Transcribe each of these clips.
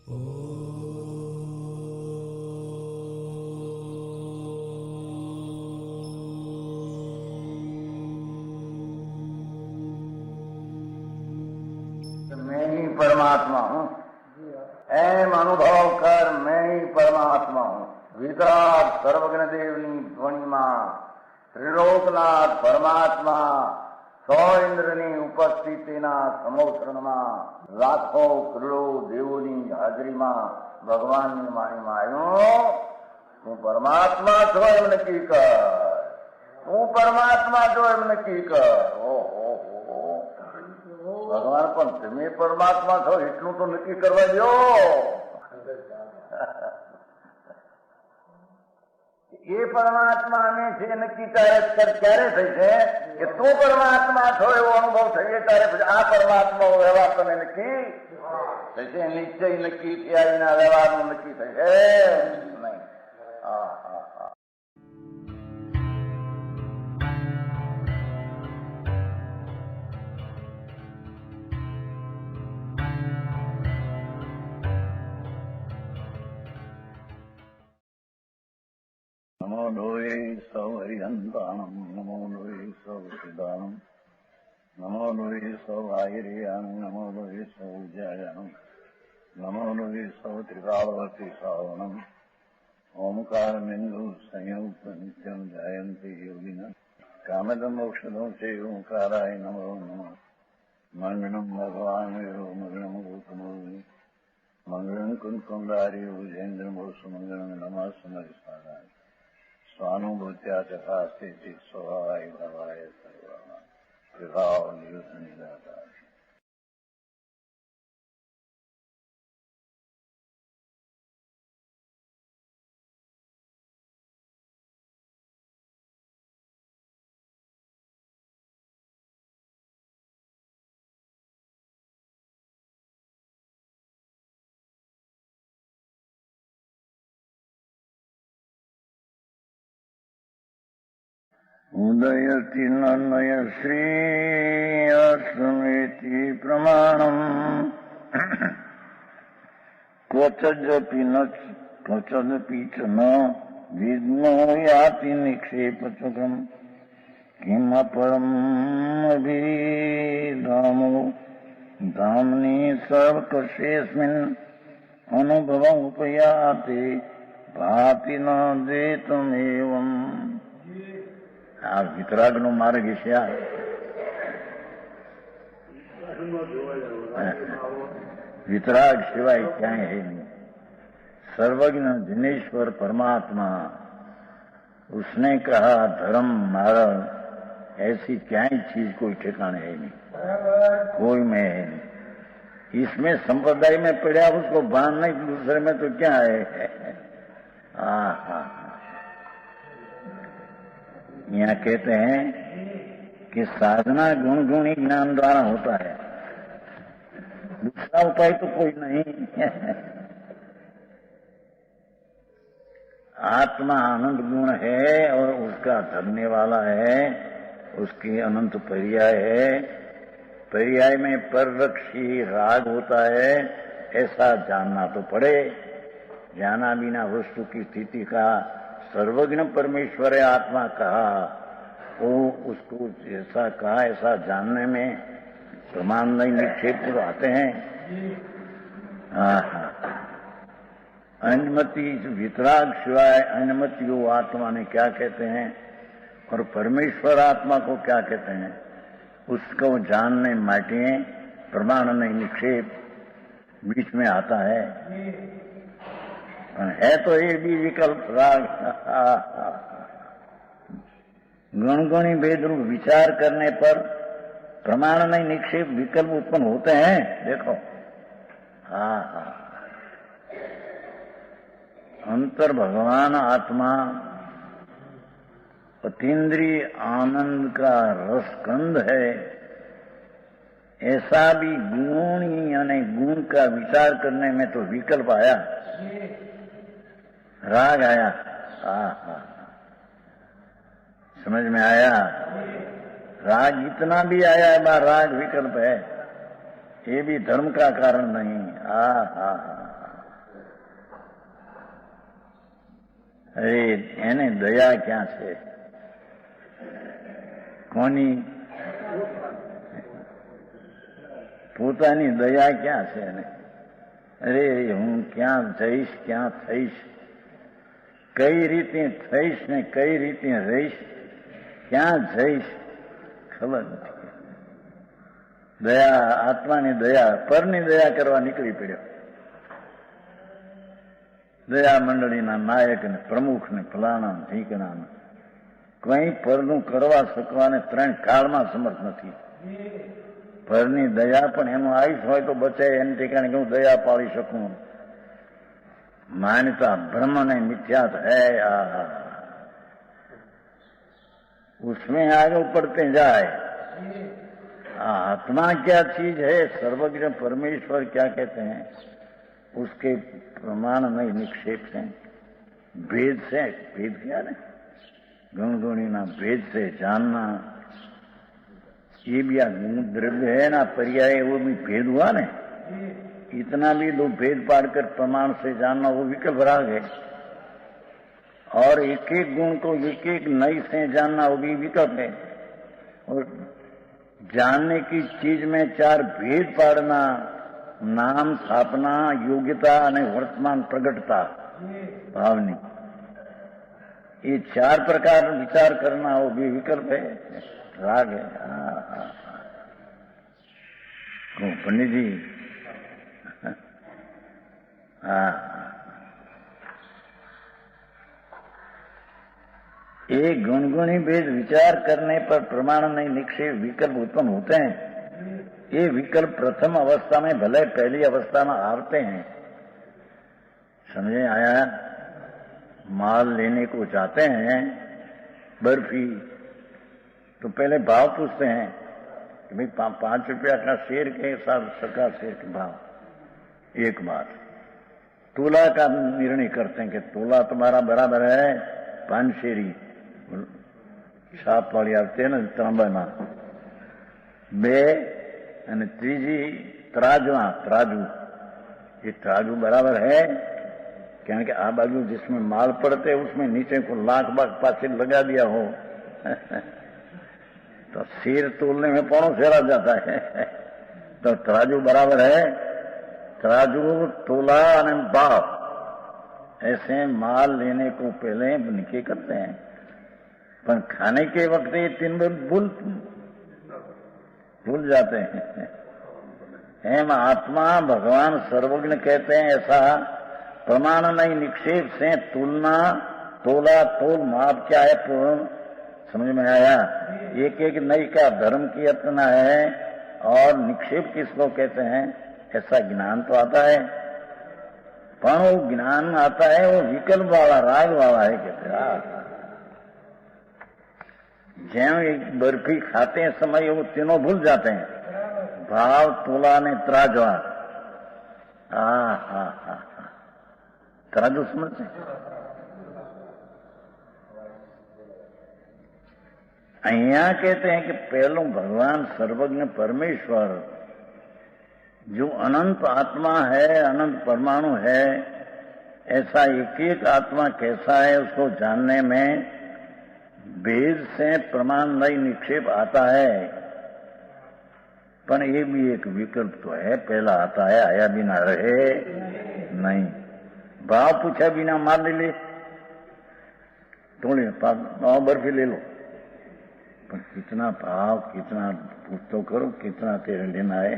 मैं ही परमात्मा हूँ, एम अनुभव कर मैं ही परमात्मा हूँ। वितराग सर्वज्ञ देवनी ध्वनिमा त्रिलोकनाथ परमात्मा सौ इंद्રની ઉપસ્થિતિના સમોત્સવમાં લાખો કરોડો દેવોની હાજરીમાં ભગવાનની વાણીમાં આવ્યો, તું પરમાત્મા છો એમ નક્કી કર, તું પરમાત્મા છો એમ નક્કી કર. ભગવાન પણ તમે પરમાત્મા છો એટલું તો નક્કી કરવા દો. એ પરમાત્મા અમે છે નક્કી ક્યારે થઈ છે કે તું પરમાત્મા છો એવો અનુભવ થઈએ ત્યારે પછી આ પરમાત્મા વ્યવહાર તમે નક્કી થશે. નિશ્ચય નક્કી થયા એના વ્યવહારનું નક્કી થશે નહીં. હા હા હા. नमो लोये सौ हरिहंताणम नमो लोये सौ सिदानम नमो लोये सौ आयर्याणम नमो लोये सौ जयाणम नमो लोये सौ त्रिकालवती सावनम ओंकार बिंदु संयुक्त नित्यम जयंती योगिना कामदम मोक्षदम से ओंकाराय नमो नमः. मंगलम भगवान वीरो मंगलम गौतमोनि मंगलम कुंकुंडारी भुजेन्द्र मोस मंगलम नमः समरिसाराय स्वानुभूत्या तथा स्थिति स्वभावाय भवाय सर्वमा विभाव नियुक्त निराकार. उदयति नय श्रेयस्मेति प्रमाणम् क्वचदपि च न विघ्नो याति निक्षेपचक्रम् किमपरम् अभिधामो धाम्नि सर्वकर्षेऽस्मिन् अनुभवम् उपयाति भाति न द्वैतमेवम्. આ વિતરાગનો માર્ગ છે. वितराग सिवाय क्यां है नहीं. सर्वज्ञ जिनेश्वर परमात्मा उसने कहा धर्म मार्ग ऐसी क्या चीज कोई ठिकाने है नहीं, कोई में है नहीं. इसमें संप्रदाय में पड़ा उसको भान नहीं, दूसरे में तो क्या है. यहाँ कहते हैं कि साधना गुण गुणी ज्ञान द्वारा होता है, दूसरा उपाय तो कोई नहीं. आत्मा आनंद गुण है और उसका धरने वाला है, उसकी अनंत पर्याय है. पर्याय में पररक्षी राग होता है, ऐसा जानना तो पड़े. जाना बिना वस्तु की स्थिति का सर्वज्ञ परमेश्वर आत्मा कहा, वो उसको जैसा कहा ऐसा जानने में प्रमाण नहीं निक्षेप आते हैं. अनुमति वितराग सिवाय अनुमति वो आत्मा ने क्या कहते हैं और परमेश्वर आत्मा को क्या कहते हैं, उसको जानने माटे प्रमाण नहीं निक्षेप बीच में आता है. है तो ये भी विकल्प राग. गणगणी भेद रूप विचार करने पर प्रमाण नहीं निक्षेप विकल्प उत्पन्न होते हैं. देखो अंतर भगवान आत्मा अतीन्द्रिय आनंद का रसकंद है. ऐसा भी गुणी यानी गुण का विचार करने में तो विकल्प आया, राग आया. समझ में आया. राग इतना भी आया है, राग विकल्प है, ये भी धर्म का कारण नहीं. અરે એને દયા ક્યાં છે? કોની? પોતાની દયા ક્યાં છે એને? અરે હું ક્યાં જઈશ, ક્યાં થઈશ, કઈ રીતે થઈશ ને કઈ રીતે રહીશ, ક્યાં જઈશ ખબર નથી. દયા, આત્માની દયા, પરની દયા કરવા નીકળી પડ્યો. દયા મંડળીના નાયક ને પ્રમુખ ને ફલાણા ઢીકણા કઈ પરનું કરવા શકવાને 3 કાળમાં સમર્થ નથી. પરની દયા પણ એનું આયુષ હોય તો બચે, એને ઠેકાણે હું દયા પાળી શકું. मान्यता ब्रह्म ने मिथ्यात है, उसमें आगे बढ़ते जाए. आत्मा क्या चीज है, सर्वज्ञ परमेश्वर क्या कहते हैं, उसके प्रमाण नहीं निक्षेप से, भेद से, भेद क्या है, गुण गुणी ना भेद से जानना, ये भी गुण द्रव्य है ना, पर्याय वो भी भेद हुआ ना. इतना भी दो भेद पाड़कर प्रमाण से जानना वो विकल्प राग है. और एक एक गुण को एक एक नई से जानना वो भी विकल्प है. और जानने की चीज में 4 भेद पाड़ना, नाम, स्थापना, योग्यता और वर्तमान प्रगटता भावनी, ये 4 प्रकार विचार करना वो भी विकल्प है, राग है. पंडित जी, एक गुणगुणी भेद विचार करने पर प्रमाण नहीं निक्षेप विकल्प उत्पन्न होते हैं. ये विकल्प प्रथम अवस्था में भले पहली अवस्था में आते हैं. समझे आया? माल लेने को जाते हैं, बर्फी, तो पहले भाव पूछते हैं कि भाई 5 रुपया का शेर के साथ सका शेर के भाव. एक बात. तोला का निर्णय करते हैं कि तोला तुम्हारा बराबर है 5 शेरी छाप वाली आते हैं ना तांबाना. 2 અને ત્રીજી तराजू, ये तराजू बराबर है, क्या कि आ बाजू जिसमें माल पड़ते उसमें नीचे को लाख बाग पासे लगा दिया हो तो शेर तोलने में पौनों फेरा जाता है. तो तराजू बराबर है. तराजू, तोला और भाव, ऐसे माल लेने को पहले निके करते हैं, पर खाने के वक्त ये 3 भूल जाते हैं. एम आत्मा भगवान सर्वज्ञ कहते हैं, ऐसा प्रमाण नहीं निक्षेप से तुलना, तोला, तोल, माप क्या है, पूर्ण समझ में आया? एक एक नई का धर्म की यत्न है. और निक्षेप किसको कहते हैं, ऐसा ज्ञान तो आता है, पर वो ज्ञान आता है वो विकल्प वाला, राग वाला है. कहते ज्यां एक बर्फी खाते हैं समय वो तीनों भूल जाते हैं, भाव, तोला ने तराजवा. तराजू समझते અહીંયા कहते हैं कि पहलो भगवान सर्वज्ञ परमेश्वर जो अनंत आत्मा है, अनंत परमाणु है, ऐसा एक एक आत्मा कैसा है उसको जानने में भेद से प्रमाण नहीं निक्षेप आता है. पर ये भी एक विकल्प तो है, पहला आता है, आया बिना रहे नहीं. भाव पूछा बिना मार ले, थोड़ी बर्फी ले लो, पर कितना भाव, कितना पूछ तो करो, कितना तेरे लेना है.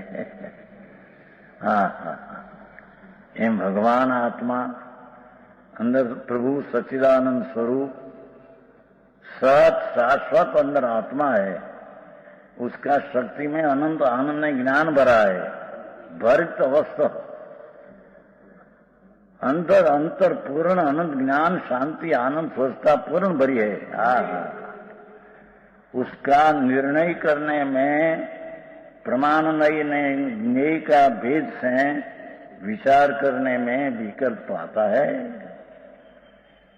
एम भगवान आत्मा अंदर प्रभु सच्चिदानंद स्वरूप सत शाश्वत अंदर आत्मा है, उसका शक्ति में अनंत आनंद ज्ञान भरा है, भरित अवस्था अंतर अंतर पूर्ण अनंत ज्ञान, शांति, आनंद, स्वस्थता पूर्ण भरी है. उसका निर्णय करने में प्रमाण नई का भेद से विचार करने में विकल्प आता है.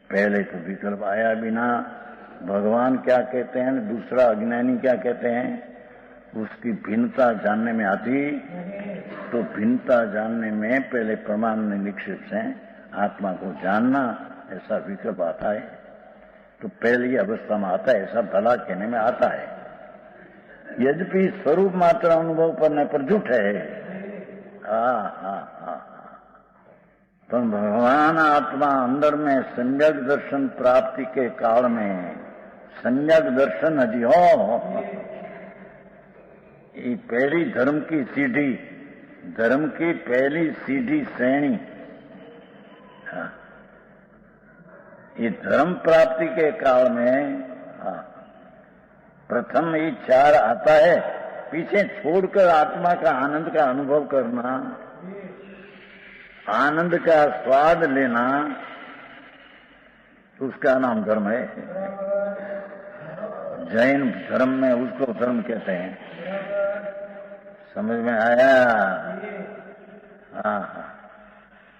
पहले तो विकल्प आया बिना भगवान क्या कहते हैं, दूसरा अज्ञानी क्या कहते हैं, उसकी भिन्नता जानने में आती. तो भिन्नता जानने में पहले प्रमाण निक्षेप से आत्मा को जानना, ऐसा विकल्प आता है तो पहली अवस्था में आता है, ऐसा भला कहने में आता है। यद्यपि स्वरूप मात्र अनुभव करने पर झूठ है। तो भगवान आत्मा अंदर में सम्यक दर्शन प्राप्ति के काल में सम्यक दर्शन हजी हो, ये पहली धर्म की सीढ़ी, धर्म की पहली सीढ़ी श्रेणी, ये धर्म प्राप्ति के काल में प्रथम ये चार आता है। पीछे छोड़कर आत्मा का आनंद का अनुभव करना, आनंद का स्वाद लेना, उसका नाम धर्म है। जैन धर्म में उसको धर्म कहते हैं। समझ में आया?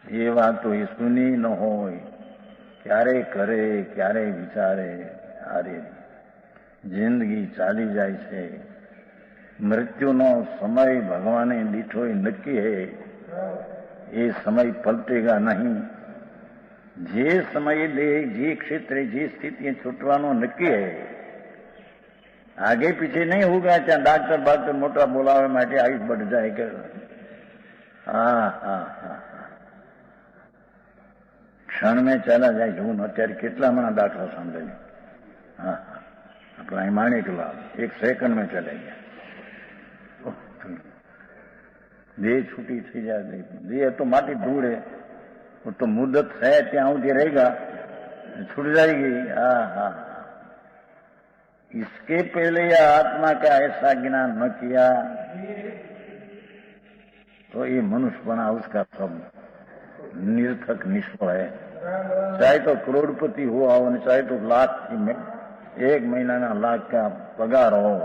ये बात तो ये सुनी न हो, क्यारे करे क्यारे विचारे। अरे जिंदगी चाली जाए छे, मृत्युनो समय भगवाने दीठो नक्की है, ये समय पलटेगा नहीं। जे समय दे जे क्षेत्र जे स्थिति छूटवानो नक्की है, आगे पीछे नहीं होगा। क्या डॉक्टर मोटा बोलावे माटे आयुष बढ़ जाए कर। क्षण में चला जाए जून अत्यारे કેટલા મણા દાખલા સાંભળે। अपना माणिक लाल 1 सेकंड में चले गया। देह छूटी थी जाए, देह तो माटी धूल है, वो तो मुद्दत है त्या उठी रहेगा, छूट जाएगी। इसके पहले या आत्मा का ऐसा ज्ञान न किया तो ये मनुष्यपना उसका सब निरर्थक निष्फल है। चाहे तो करोड़पति हुआ हो, चाहे तो लाख की 1 महीना ना लाख का पगार हो,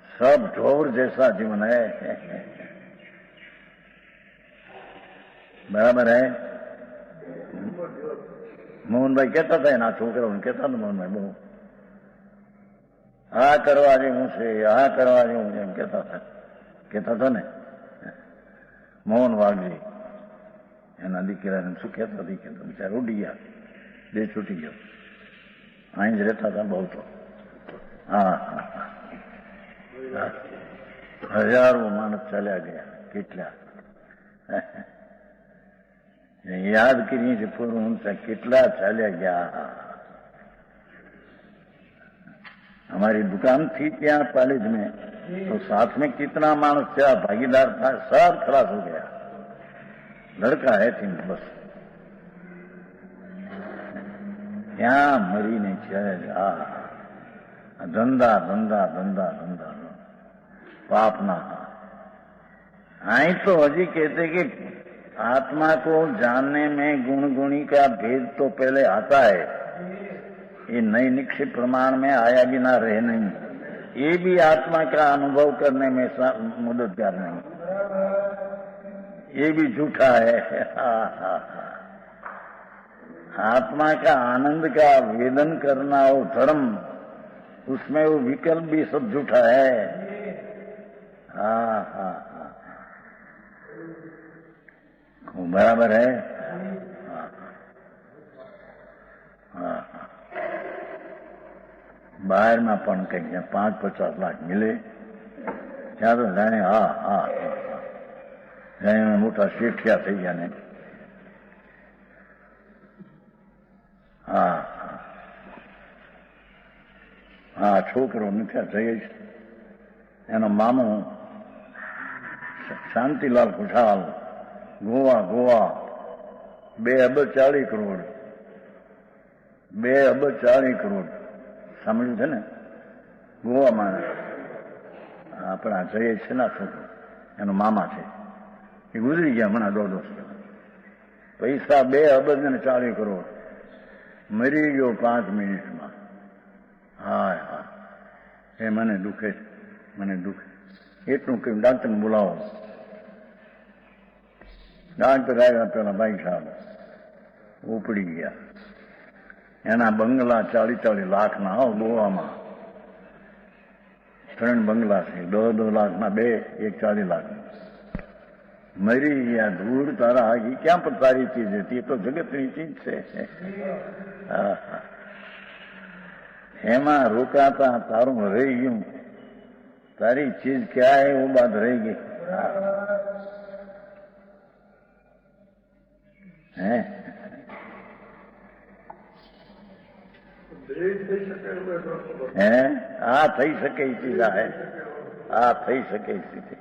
सब ढोर जैसा जीवन है। बराबर है। मोहन भाई कहता था ना, छोकरा कहता था मोहन भाई बहु आ करवा दे मुझसे, आ करवा दे मुझे कहता था ने मोहन वाघजी एना दीकराने શું કહેતા દીકરા બિચારો ઉડી ગયા, દેહ છૂટી ગયો। અહીં જ રહેતા હતા બહુ તો। હજારો માણસ ચાલ્યા ગયા, કેટલા યાદ કરીએ છીએ પૂરું કેટલા ચાલ્યા ગયા। हमारी दुकान थी क्या कॉलेज में, तो साथ में कितना मानस था, भागीदार था, सब खलास हो गया। लड़का है 3 बस, क्या मरी नहीं चले। धंधा धंधा धंधा धंधा पाप ना। आई तो हजी कहते कि आत्मा को जानने में गुण गुणी का भेद तो पहले आता है, ये नई निक्षिप्त प्रमाण में आया भी ना रहे नहीं, ये भी आत्मा का अनुभव करने में मददगार नहीं, ये भी झूठा है। आत्मा का आनंद का वेदन करना वो धर्म, उसमें वो विकल्प भी सब झूठा है। बराबर है। बाहर में पण कहीं 5-50 लाख मिले क्या तो जाने जाने मोटा शेठिया थी गया ने। छोकरो नित्या जयेश एनो मामो शांतिलाल खुशाल गोवा 2 અબજ 40 કરોડ 2 અબજ 40 કરોડ સાંભળ્યું છે ને ગોવામાં। આપણા જયેશ છે ના છોકરો, એનો મામા છે, એ ગુજરી ગયા હમણાં 1.5 વર્ષ। પૈસા 2 અબજ ને 40 કરોડ, મરી ગયો 5 મિનિટમાં। એ મને દુખે એટલું કહ્યું ડાક્ટરને બોલાવો। ડાક્ટર આવ્યા, પેલા ભાઈ સાહેબ ઉપડી ગયા। એના બંગલા 40-40 લાખના ગોવામાં, 3 બંગલા છે, 2 લાખના 2, એક 40 લાખ। मरी या धूड़ तारा ये क्या पर सारी चीजें थी, तो जगतनी चीज છે. એમાં રોકાતા તારું રહી ગયું, તારી ચીજ ક્યાં है वो बात रह गई है. આ થઈ શકે ચીજ है, આ થઈ શકે ચીજ.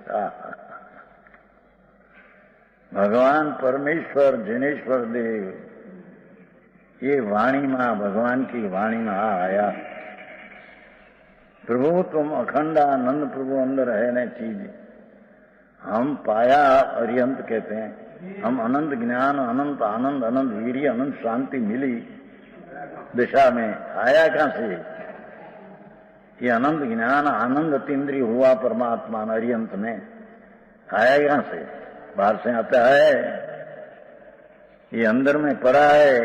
भगवान परमेश्वर जिनेश्वर देव ये वाणी मां, भगवान की वाणी में आया. प्रभु तुम अखंडानंद प्रभु अंदर है न चीज. हम पाया अरिहंत कहते हैं, हम अनंत ज्ञान, अनंत आनंद, अनंत वीर्य, अनंत शांति मिली दिशा में. आया कहां से ये अनंत ज्ञान, आनंद अतीन्द्रिय हुआ परमात्मा अरिहंत में? आया कहां से? बाहर से आता है, ये अंदर में पड़ा है.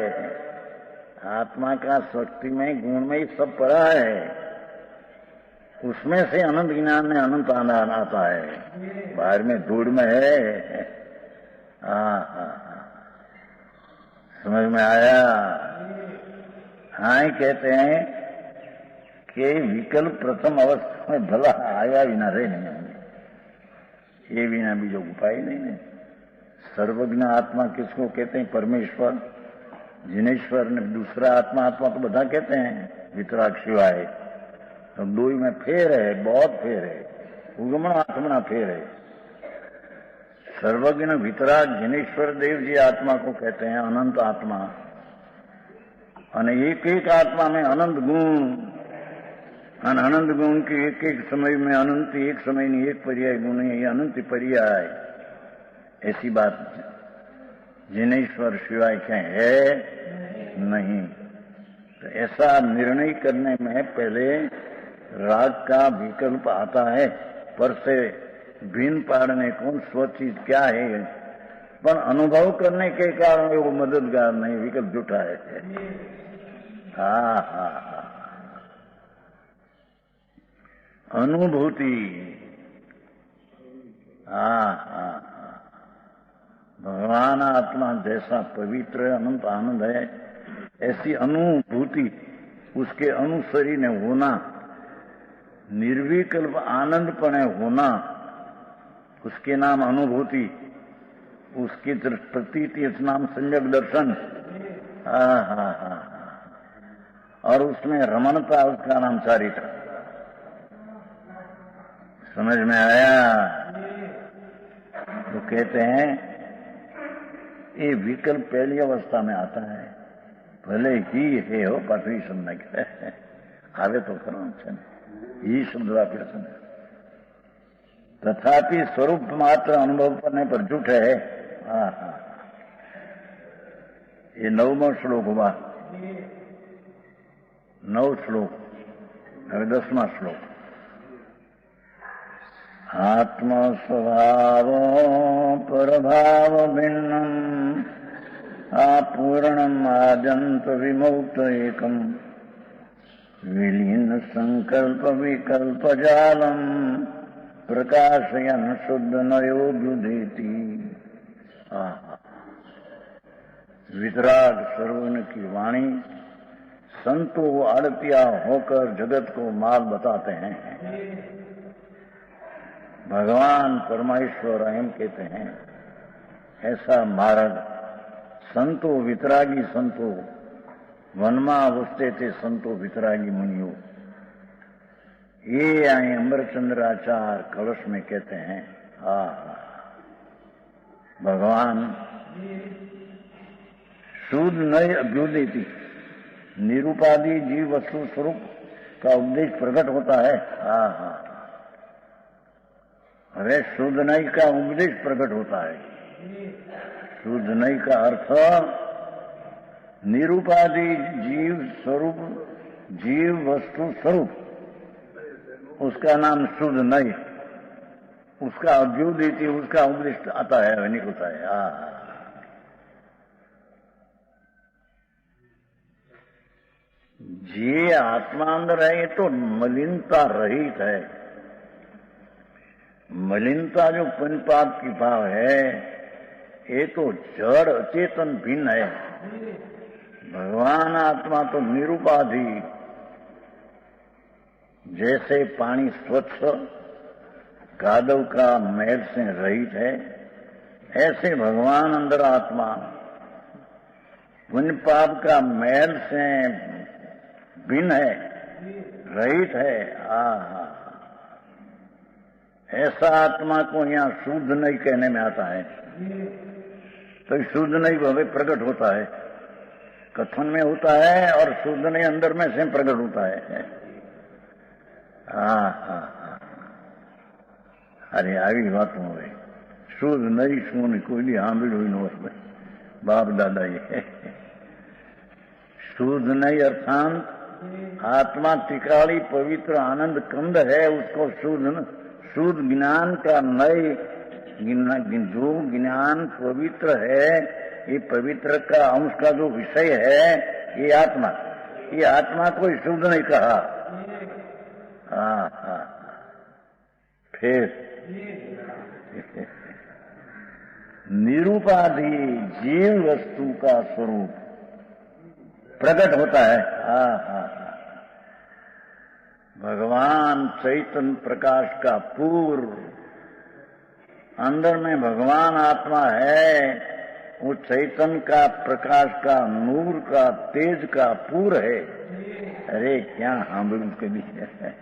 आत्मा का शक्ति में, गुण में ही सब पड़ा है. उसमें से अनंत ज्ञान में अनंत आनंद आता है. बाहर में धूड़ में है. समझ में आया? हाँ, कहते हैं कि विकल्प प्रथम अवस्था में भला आया बिना रहे नहीं, ये बिना बीजो उपाय नहीं है. सर्वज्ञ आत्मा किसको कहते हैं? परमेश्वर जिनेश्वर ने. दूसरा आत्मा, आत्मा तो બધા कहते हैं वितराग शिवाय. तो दो ही में फेर है, बहुत फेर है. उगमण आत्मना फेर है. सर्वज्ञ वितराग जिनेश्वर देव जी आत्मा को कहते हैं अनंत आत्मा. और एक एक आत्मा में अनंत गुण, अनंत गुण के एक एक समय में अनंत, एक समय नहीं एक पर्याय गुण है, ये अनंत पर्याय. ऐसी बात जिनेश्वर शिवाय क्या है नहीं. तो ऐसा निर्णय करने में पहले राग का विकल्प आता है, पर से भिन्न पाड़ने कौन स्वचीज क्या है, पर अनुभव करने के कारण वो मददगार नहीं, विकल्प झूठा है. हा अनुभूति. भगवान आत्मा जैसा पवित्र अनंत आनंद है, ऐसी अनुभूति उसके अनुसरी ने होना, निर्विकल्प आनंदपणे होना, उसके नाम अनुभूति, उसकी प्रतीति नाम संयक दर्शन. और उसमें रमणता, उसका नाम चारित्र. समझ में आया? तो कहते हैं ये विकल्प पहली अवस्था में आता है, भले ही है हो पाठवी समझ आवे तो करो ही शब्द वाक्य सुन. तथापि स्वरूप मात्र अनुभव करने पर झूठ है. ये 9वां श्लोक हुआ. 9 श्लोक. હવે 10वां श्लोक. आत्मा स्वभाव परभाव भिन्नम आपूर्णम आजंत विमुक्त एकम विलीन संकल्प विकल्प जालम प्रकाशयन शुद्ध नयोभ्युदेति. वितराग सर्वज्ञ की वाणी संतों आड़तिया होकर जगत को माल बताते हैं. भगवान परमेश्वर एम कहते हैं ऐसा मार्ग संतो वितरागी संतो वनमा वसते थे संतो वितरागी मुनियो. ये आए अमरचंद्राचार्य कलश में कहते हैं. भगवान शुद्ध नय अभ्युदयति, निरूपादि जीव वस्तु स्वरूप का उपदेश प्रकट होता है. अरे शुद्ध नई का उपदेश प्रकट होता है. शुद्ध नई का अर्थ निरूपादि जीव स्वरूप, जीव वस्तु स्वरूप, उसका नाम शुद्ध नई. उसका अभ्युदयति, उसका उपदेश आता है, निकलता है. जे आत्मा अंदर है ये तो मलिनता रहित है. मलिनता जो पुण्य पाप की भाव है, ये तो जड़ अचेतन भिन्न है। भगवान आत्मा तो निरुपाधि, जैसे पानी स्वच्छ कादव का मैल से रहित है, ऐसे भगवान अंदर आत्मा पुण्य पाप का मैल से भिन्न है, रहित है। ऐसा आत्मा को यहाँ शुद्ध नहीं कहने में आता है, तो शुद्ध नहीं भावे प्रकट होता है, कथन में होता है, और शुद्ध नहीं अंदर में से प्रकट होता है। अरे આવી વાતો હોય, શુદ્ધ નહીં શું નહીં કોઈની સાંભળ્યું ન હોય બાપ દાદાએ। शुद्ध नहीं अर्थात आत्मा टिकाली पवित्र आनंद कंद है, उसको शुद्ध ज्ञान का नई, जो ज्ञान पवित्र है, ये पवित्र का अंश का जो विषय है, ये आत्मा को शुद्ध नहीं कहा। फिर निरूपाधि जीव वस्तु का स्वरूप प्रकट होता है। भगवान चैतन्य प्रकाश का पूर्व, अंदर में भगवान आत्मा है, वो चैतन्य का प्रकाश का नूर का तेज का पूर है। अरे क्या हामिल के लिए है।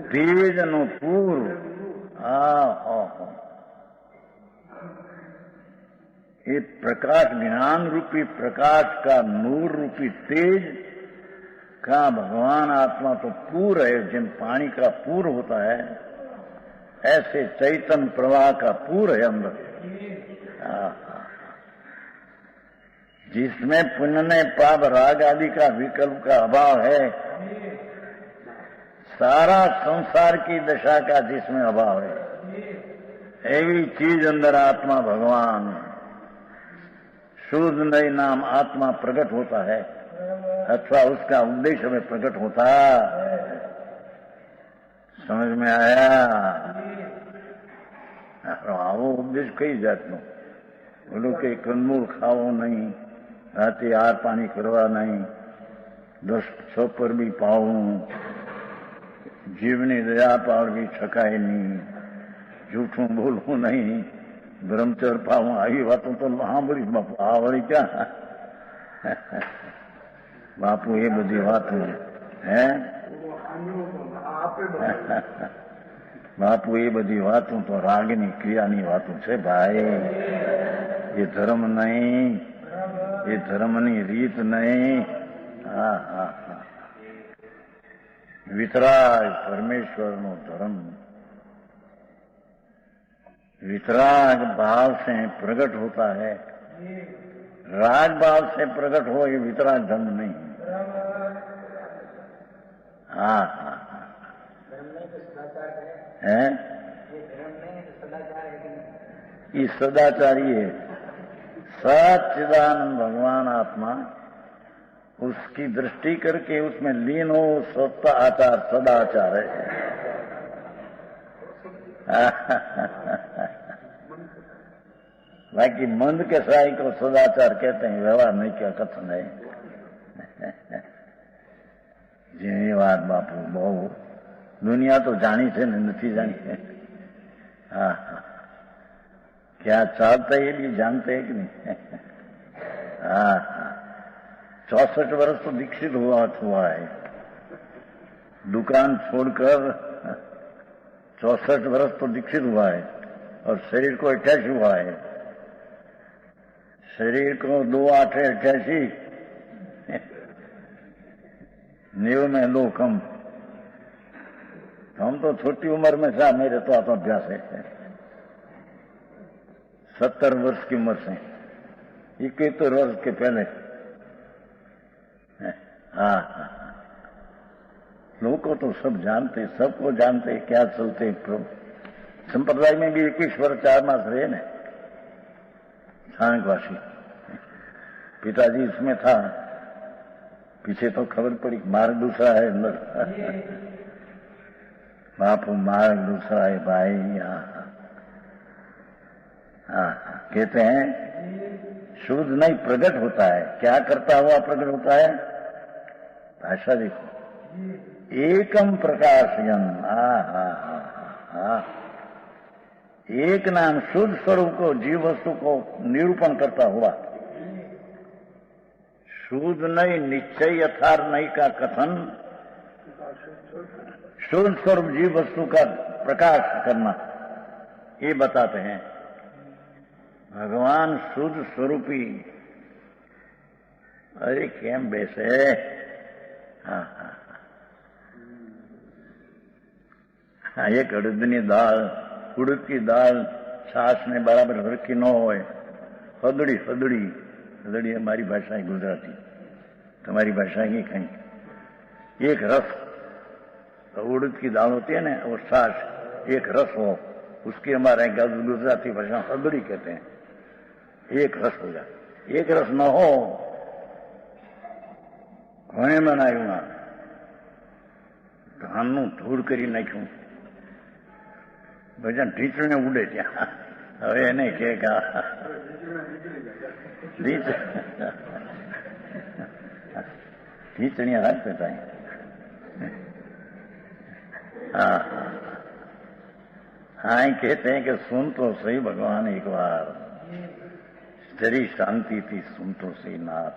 तेज नो पूर, ये प्रकाश ज्ञान रूपी प्रकाश का नूर रूपी तेज का भगवान आत्मा तो पूर है। जिन पानी का पूर होता है, ऐसे चैतन्य प्रवाह का पूर है अंदर, जिसमें पुण्य पाप राग आदि का विकल्प का अभाव है। सारा संसार की दशा का जिसमें अभाव है, ऐसी चीज अंदर आत्मा भगवान शुद्ध नहीं नाम आत्मा प्रकट होता है, अथवा उसका उद्देश्य में प्रकट होता। समझ में आया? આવો ઉપદેશ કઈ જાતનો? બોલો કે કંદમૂળ ખાવો નહીં, રાતે આર પાણી કરવા નહીં, 10 છોપર બી પાવું, જીવની દયા પાડવી છકાય નહીં, જૂઠું બોલવું નહીં, બ્રહ્મચર પાવું, આવી વાતો તો સાંભળી બાપુ। આ વળી ક્યાં બાપુ એ બધી વાતો હે બાપુ એ બધી વાતો તો રાગની ક્રિયાની વાતો છે ભાઈ। એ ધર્મ નહીં, એ ધર્મની રીત નહીં। વિતરાગ પરમેશ્વરનો ધર્મ वितराग भाव से प्रकट होता है। राग भाव से प्रकट हो, ये वितराग धर्म नहीं। है ये सदाचारी है। सच्चिदानंद भगवान आत्मा, उसकी दृष्टि करके उसमें लीन हो, सत्ता आचार सदाचार है। बाकी मंद के साई को सदाचार कहते हैं, व्यवहार नहीं क्या कथन है। જેની વાત બાપુ બહુ દુનિયા તો જાણી છે ને નથી જાણી। क्या चालता है ये भी जानते हैं कि नहीं? 64 वर्ष तो दीक्षित हुआ है। दुकान छोड़कर 64 वर्ष तो दीक्षित हुआ है, और शरीर को 88 हुआ है। शरीर को 2 8 88, 90 में 2 कम। हम तो छोटी उम्र में था, मेरे तो अभ्यास है। 70 वर्ष की उम्र से 71 वर्ष के पहले। लोग को तो सब जानते, सबको जानते क्या चलते। संप्रदाय में भी 21 वर्ष 4 मास रहे न, छाणकवासी। पिताजी इसमें था, पीछे तो खबर पड़ी मार्ग दूसरा है अंदर। बापू मार्ग दूसरा है भाई। कहते हैं शुद्ध नहीं प्रकट होता है। क्या करता हुआ प्रकट होता है? भाषा देखो, एकम प्रकाशयन। एक नाम शुद्ध स्वरूप को, जीव वस्तु को निरूपण करता हुआ, शुद्ध नहीं निश्चय यथार्थ नहीं का कथन, शुद्ध स्वरूप जीव वस्तु का प्रकाश करना, ये बताते हैं। भगवान शुद्ध स्वरूपी। अरे केम बेसे। एक अड़दनी दाल, उड़द की दाल छाछ में बराबर रखी न हो, हदड़ी हदड़ी हदड़ी हमारी भाषा है गुजराती, तुम्हारी भाषा की कहीं। एक रस, तो उड़द की दाल होती है ना, और छाछ एक रस हो, उसकी हमारे गुजराती भाषा हदड़ी कहते हैं। एक रस हो जाए, एक रस न हो घणे बनाયું ધાનનું ધૂળ કરી નાખ્યું, બધા ઢીચણે ઉડે ત્યાં। હવે એને કે ઢીચણીયા રાખते था। हाँ, कहते हैं कि सुन तो सही भगवान एक बार, तेरी शांति थी सुन तो सही नाथ।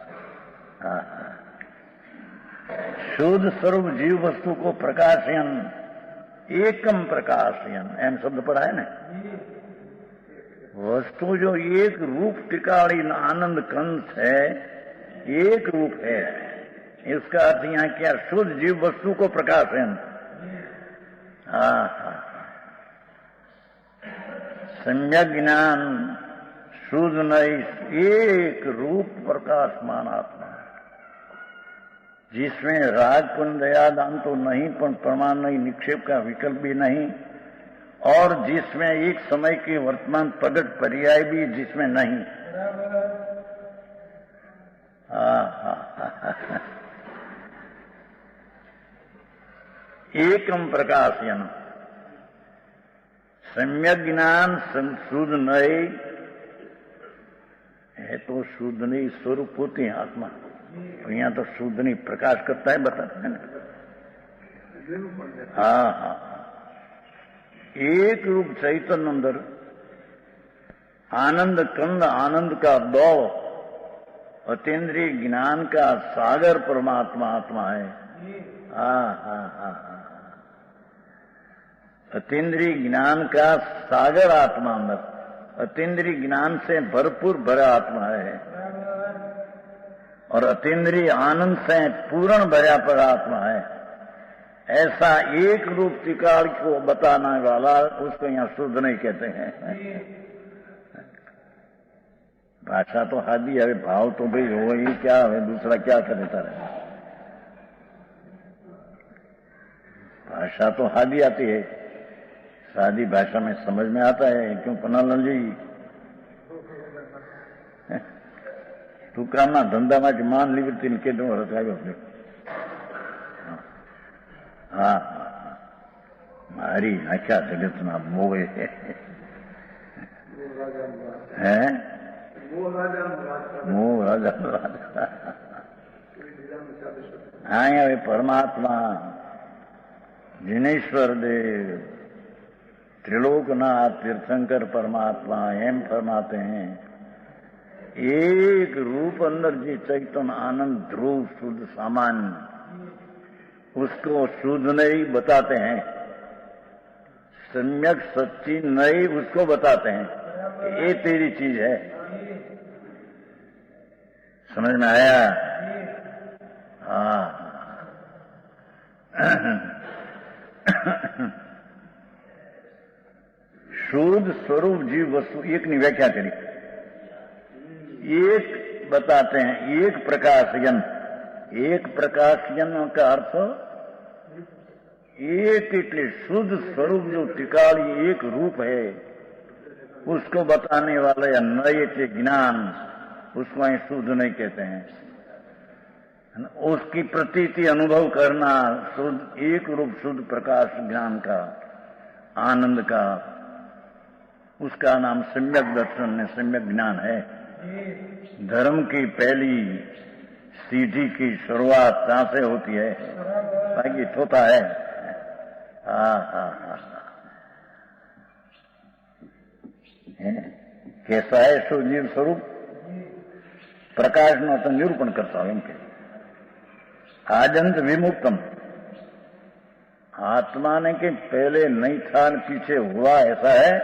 शुद्ध स्वरूप जीव वस्तु को प्रकाशयन, एकम प्रकाशयन, एम शब्द पढ़ा है ना। वस्तु जो एक रूप टिकाड़ी आनंद कंस है, एक रूप है, इसका अर्थ यहां क्या? शुद्ध जीव वस्तु को प्रकाशयन। सम्यक ज्ञान शुद्ध नहीं, एक रूप प्रकाशमान आत्मा, जिसमें राग पुण्य दया दान तो नहीं, पर प्रमाण नहीं, निक्षेप का विकल्प भी नहीं, और जिसमें एक समय के वर्तमान प्रगट पर्याय भी जिसमें नहीं। एकम प्रकाशयन, सम्यक ज्ञान शुद्ध नहीं है, तो शुद्ध नहीं स्वरूप होती है आत्मा। तो यहां तो शुद्ध नहीं प्रकाश करता है, बताते हैं ना। हाँ, एक रूप चैतन्य अंदर, आनंद कंद, आनंद का दौड़, अतीन्द्रिय ज्ञान का सागर परमात्मा आत्मा है। अतीन्द्रिय ज्ञान का सागर आत्मा अंदर, अतीन्द्रिय ज्ञान से भरपूर भरा आत्मा है, और अतीन्द्रिय आनंद से पूर्ण भरा पर आत्मा है। ऐसा एक रूप त्रिकाल को बताने वाला, उसको यहां शुद्ध नहीं कहते हैं। भाषा तो हादी है, भाव तो भाई हो ही क्या है, दूसरा क्या करता रहे। भाषा तो हादी आती है, सादी भाषा में समझ में आता है। क्यों पन्नालाल जी, દુકાનના ધંધામાંથી માન લીધી કેટલું વર્ષ આવ્યો છે? હા, મારી આખા જગતના મોવે હે મોહ રાજા। હા, હવે પરમાત્મા जिनेश्वर देव त्रिलोकनाथ तीर्थंकर परमात्मा एम फरमाते हैं, एक रूप अंदर जी चैतन्य आनंद ध्रुव शुद्ध सामान्य, उसको शुद्ध नहीं बताते हैं, सम्यक सच्ची नहीं उसको बताते हैं। ये तेरी चीज है, समझ में आया? हाँ। शुद्ध स्वरूप जीव वस्तु एक ने व्याख्या करी, एक बताते हैं, एक प्रकाशयन। एक प्रकाशयन का अर्थ एक એટલે शुद्ध स्वरूप जो टिकाड़ी एक रूप है, उसको बताने वाला, या नए के ज्ञान, उसको शुद्ध नहीं कहते हैं। उसकी प्रतीति अनुभव करना, शुद्ध एक रूप शुद्ध प्रकाश ज्ञान का, आनंद का, उसका नाम सम्यक दर्शन है, सम्यक ज्ञान है। धर्म की पहली सीढ़ी की शुरुआत कहां से होती है? बाकी होता है। कैसा है सो जीव स्वरूप? प्रकाश नो तो निरूपण करता हूं इनके आजंत विमुक्तम, आत्मा ने के पहले नहीं था पीछे हुआ, ऐसा है।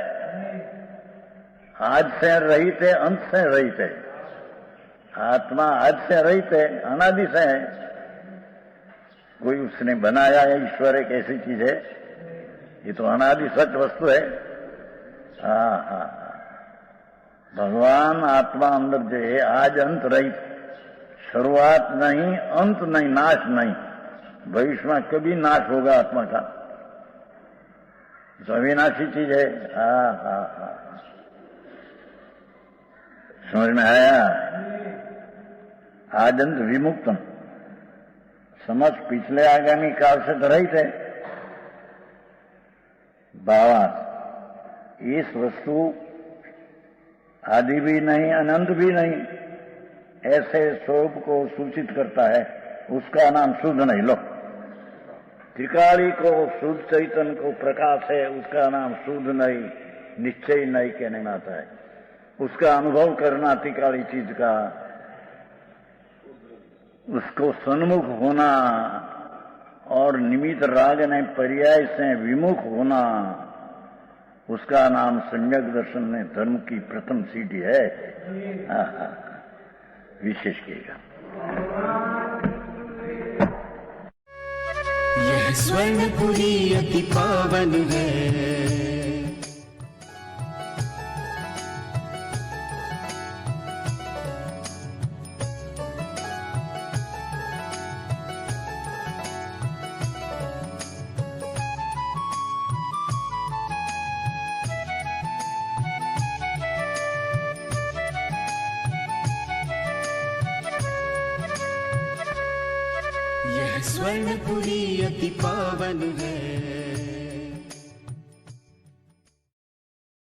आज से रहित है, अंत से रहित है। आत्मा आज से रहित है, अनादि से है। कोई उसने बनाया है, ईश्वर एक ऐसी चीज है, ये तो अनादि सच वस्तु है। भगवान आत्मा अंदर जो है आज अंत रहित, शुरुआत नहीं, अंत नहीं, नाश नहीं। भविष्य में कभी नाश होगा आत्मा का, तो अविनाशी चीज है। समझ में आया? आजंत विमुक्तम, समझ पिछले आगामी काल से तो रहित है। भावार्थ, इस वस्तु आदि भी नहीं, अनंत भी नहीं, ऐसे स्वरूप को सूचित करता है, उसका नाम शुद्ध नहीं। लो, त्रिकाली को शुद्ध चैतन्य को प्रकाश है, उसका नाम शुद्ध नहीं, निश्चय नहीं कहने में आता है। उसका अनुभव करना त्रिकाली चीज का, उसको सन्मुख होना और निमित्त राग ने पर्याय से विमुख होना, उसका नाम सम्यक दर्शन में धर्म की प्रथम सीढ़ी है। विशेष किएगा। यह स्वर्णपुरी अति पावन है, यह स्वर्णपुरी अति पावन है।